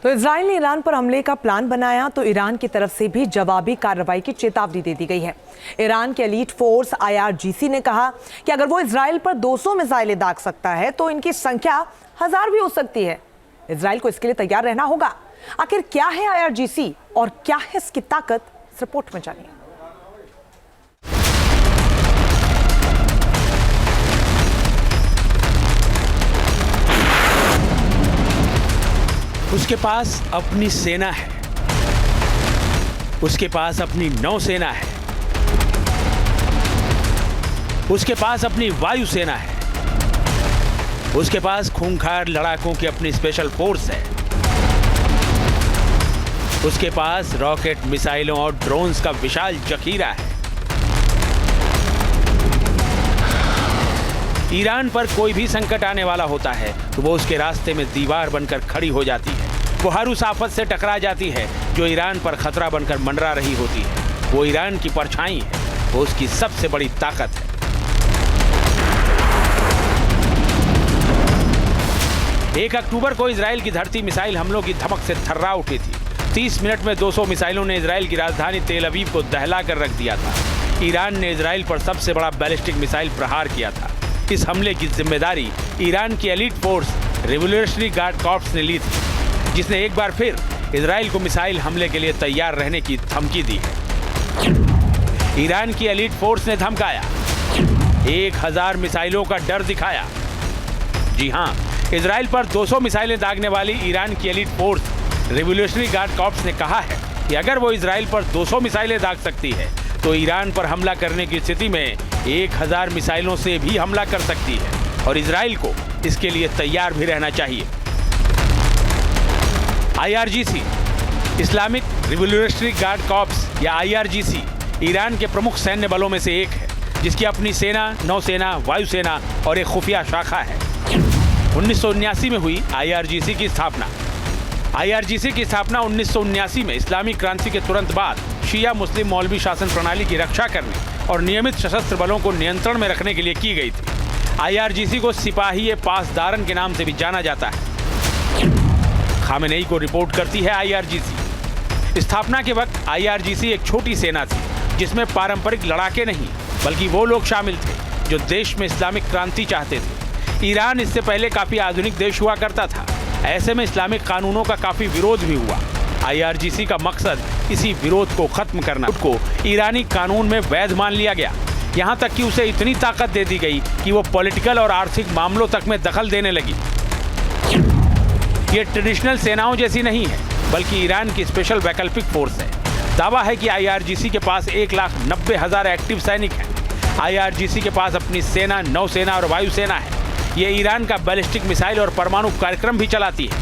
तो इजराइल ने ईरान पर हमले का प्लान बनाया तो ईरान की तरफ से भी जवाबी कार्रवाई की चेतावनी दे दी गई है। ईरान के एलीट फोर्स IRGC ने कहा कि अगर वो इजराइल पर 200 मिसाइलें दाग सकता है तो इनकी संख्या 1000 भी हो सकती है। इजराइल को इसके लिए तैयार रहना होगा। आखिर क्या है IRGC और क्या है इसकी ताकत, इस रिपोर्ट में जानिए। उसके पास अपनी सेना है, उसके पास अपनी नौसेना है, उसके पास अपनी वायुसेना है, उसके पास खूंखार लड़ाकों की अपनी स्पेशल फोर्स है, उसके पास रॉकेट, मिसाइलों और ड्रोन्स का विशाल जखीरा है। ईरान पर कोई भी संकट आने वाला होता है तो वो उसके रास्ते में दीवार बनकर खड़ी हो जाती है। वो हर उस आफत से टकरा जाती है जो ईरान पर खतरा बनकर मंडरा रही होती है। वो ईरान की परछाई है, वो उसकी सबसे बड़ी ताकत है। एक अक्टूबर को इजराइल की धरती मिसाइल हमलों की धमक से थर्रा उठी थी। 30 मिनट में 200 मिसाइलों ने इजराइल की राजधानी तेल अवीव को दहला कर रख दिया था। ईरान ने इजराइल पर सबसे बड़ा बैलिस्टिक मिसाइल प्रहार किया था। इस हमले की जिम्मेदारी ईरान की elite force revolutionary guard corps ने ली थी, जिसने एक बार फिर इजराइल को मिसाइल हमले के लिए तैयार रहने की धमकी दी है। ईरान की एलीट फोर्स ने धमकाया, 1000 मिसाइलों का डर दिखाया। जी हां, इजराइल पर 200 मिसाइलें दागने वाली ईरान की elite force revolutionary guard corps ने कहा है कि अगर वो इजराइल पर 200 मिसाइलें दाग सकती है तो ईरान पर हमला करने की स्थिति में 1000 मिसाइलों से भी हमला कर सकती है और इजराइल को इसके लिए तैयार भी रहना चाहिए। IRGC, Islamic revolutionary guard corps या IRGC ईरान के प्रमुख सैन्य बलों में से एक है, जिसकी अपनी सेना, नौसेना, वायुसेना और एक खुफिया शाखा है। 1979 में हुई IRGC की स्थापना। IRGC की स्थापना 1979 में इस्लामिक क्रांति के तुरंत बाद शिया मुस्लिम मौलवी शासन प्रणाली की रक्षा करने और नियमित सशस्त्र बलों को नियंत्रण में रखने के लिए की गई थी। IRGC को सिपाही पासदारन के नाम से भी जाना जाता है। खामेनेई को रिपोर्ट करती है IRGC। स्थापना के वक्त IRGC एक छोटी सेना थी, जिसमें पारंपरिक लड़ाके नहीं बल्कि वो लोग शामिल थे जो देश में इस्लामिक क्रांति चाहते थे। ईरान इससे पहले काफी आधुनिक देश हुआ करता था। ऐसे में इस्लामिक कानूनों का काफी विरोध भी हुआ। IRGC का मकसद इसी विरोध को खत्म करना। खुद को ईरानी कानून में वैध मान लिया गया, यहाँ तक कि उसे इतनी ताकत दे दी गई कि वो पॉलिटिकल और आर्थिक मामलों तक में दखल देने लगी। ये ट्रेडिशनल सेनाओं जैसी नहीं है, बल्कि ईरान की स्पेशल वैकल्पिक फोर्स है। दावा है कि IRGC के पास 1,90,000 एक्टिव सैनिक हैं। IRGC के पास अपनी सेना, नौसेना और वायुसेना है। ये ईरान का बैलिस्टिक मिसाइल और परमाणु कार्यक्रम भी चलाती है।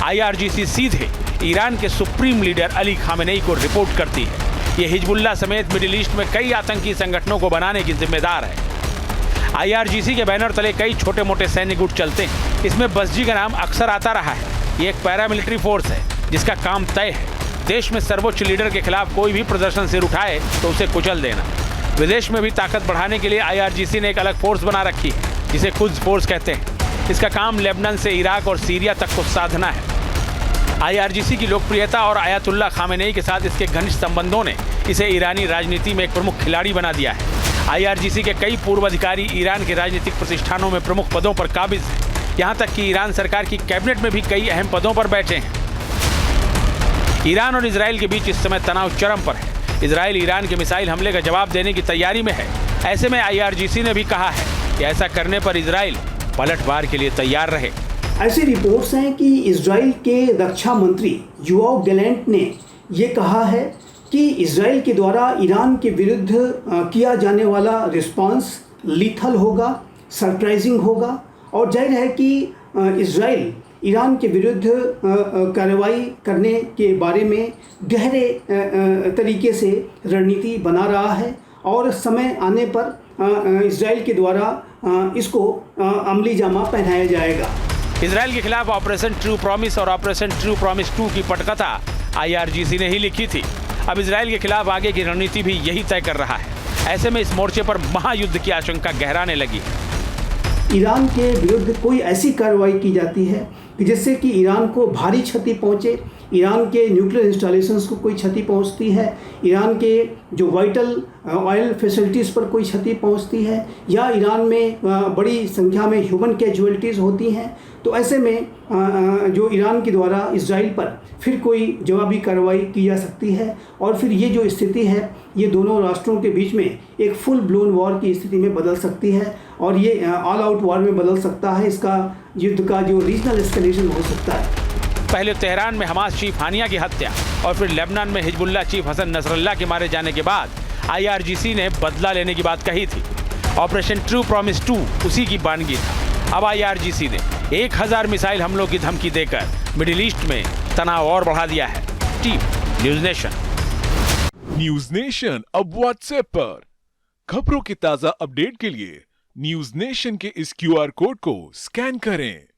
IRGC सीधे ईरान के सुप्रीम लीडर अली खामेनेई को रिपोर्ट करती है। ये हिजबुल्लाह समेत मिडिल ईस्ट में कई आतंकी संगठनों को बनाने की जिम्मेदार है। IRGC के बैनर तले कई छोटे मोटे सैन्य गुट चलते हैं। इसमें बसजी का नाम अक्सर आता रहा है। ये एक पैरामिलिट्री फोर्स है जिसका काम तय है देश में सर्वोच्च लीडर के खिलाफ कोई भी प्रदर्शन सिर उठाए तो उसे कुचल देना। विदेश में भी ताकत बढ़ाने के लिए IRGC ने एक अलग फोर्स बना रखी है, जिसे कुद्स फोर्स कहते हैं। इसका काम लेबनान से इराक और सीरिया तक को साधना है। IRGC की लोकप्रियता और आयतुल्लाह खामेनेई के साथ इसके घनिष्ठ संबंधों ने इसे ईरानी राजनीति में एक प्रमुख खिलाड़ी बना दिया है। IRGC के कई पूर्व अधिकारी ईरान के राजनीतिक प्रतिष्ठानों में प्रमुख पदों पर काबिज हैं। यहाँ तक कि ईरान सरकार की कैबिनेट में भी कई अहम पदों पर बैठे हैं। ईरान और इजराइल के बीच इस समय तनाव चरम पर है। इजराइल ईरान के मिसाइल हमले का जवाब देने की तैयारी में है। ऐसे में IRGC ने भी कहा है कि ऐसा करने पर इजराइल पलटवार के लिए तैयार रहे। ऐसी रिपोर्ट्स हैं कि इजराइल के रक्षा मंत्री योआव गैलेंट ने ये कहा है कि इजराइल के द्वारा ईरान के विरुद्ध किया जाने वाला रिस्पांस लीथल होगा, सरप्राइजिंग होगा और जाहिर है कि इजराइल ईरान के विरुद्ध कार्रवाई करने के बारे में गहरे तरीके से रणनीति बना रहा है और समय आने पर इजराइल के द्वारा इसको अमली जामा पहनाया जाएगा। इजराइल के खिलाफ ऑपरेशन ट्रू प्रॉमिस और ऑपरेशन ट्रू प्रॉमिस 2 की पटकथा IRGC ने ही लिखी थी। अब इजराइल के खिलाफ आगे की रणनीति भी यही तय कर रहा है। ऐसे में इस मोर्चे पर महायुद्ध की आशंका गहराने लगी है। ईरान के विरुद्ध कोई ऐसी कार्रवाई की जाती है कि जिससे कि ईरान को भारी क्षति पहुंचे, ईरान के न्यूक्लियर इंस्टॉलेशंस को कोई क्षति पहुंचती है, ईरान के जो वाइटल ऑयल फैसिलिटीज़ पर कोई क्षति पहुंचती है, या ईरान में बड़ी संख्या में ह्यूमन कैजुअलिटीज़ होती हैं, तो ऐसे में जो ईरान के द्वारा इजराइल पर फिर कोई जवाबी कार्रवाई की जा सकती है और फिर ये जो स्थिति है ये दोनों राष्ट्रों के बीच में एक फुल ब्लोन वॉर की स्थिति में बदल सकती है और ये ऑल आउट वॉर में बदल सकता है। इसका युद्ध का जो रीजनल एस्केलेशन हो सकता है। पहले तेहरान में हमास चीफ हानिया की हत्या और फिर लेबनान में हिजबुल्लाह चीफ हसन नसरल्लाह के मारे जाने के बाद IRGC ने बदला लेने की बात कही थी। ऑपरेशन ट्रू प्रॉमिस 2 उसी की बानगी था। अब IRGC ने 1000 मिसाइल हमलों की धमकी देकर मिडिल ईस्ट में तनाव और बढ़ा दिया है। Team news nation. News nation अब व्हाट्सएप पर खबरों की ताजा अपडेट के लिए न्यूज़ नेशन के इस QR कोड को स्कैन करें।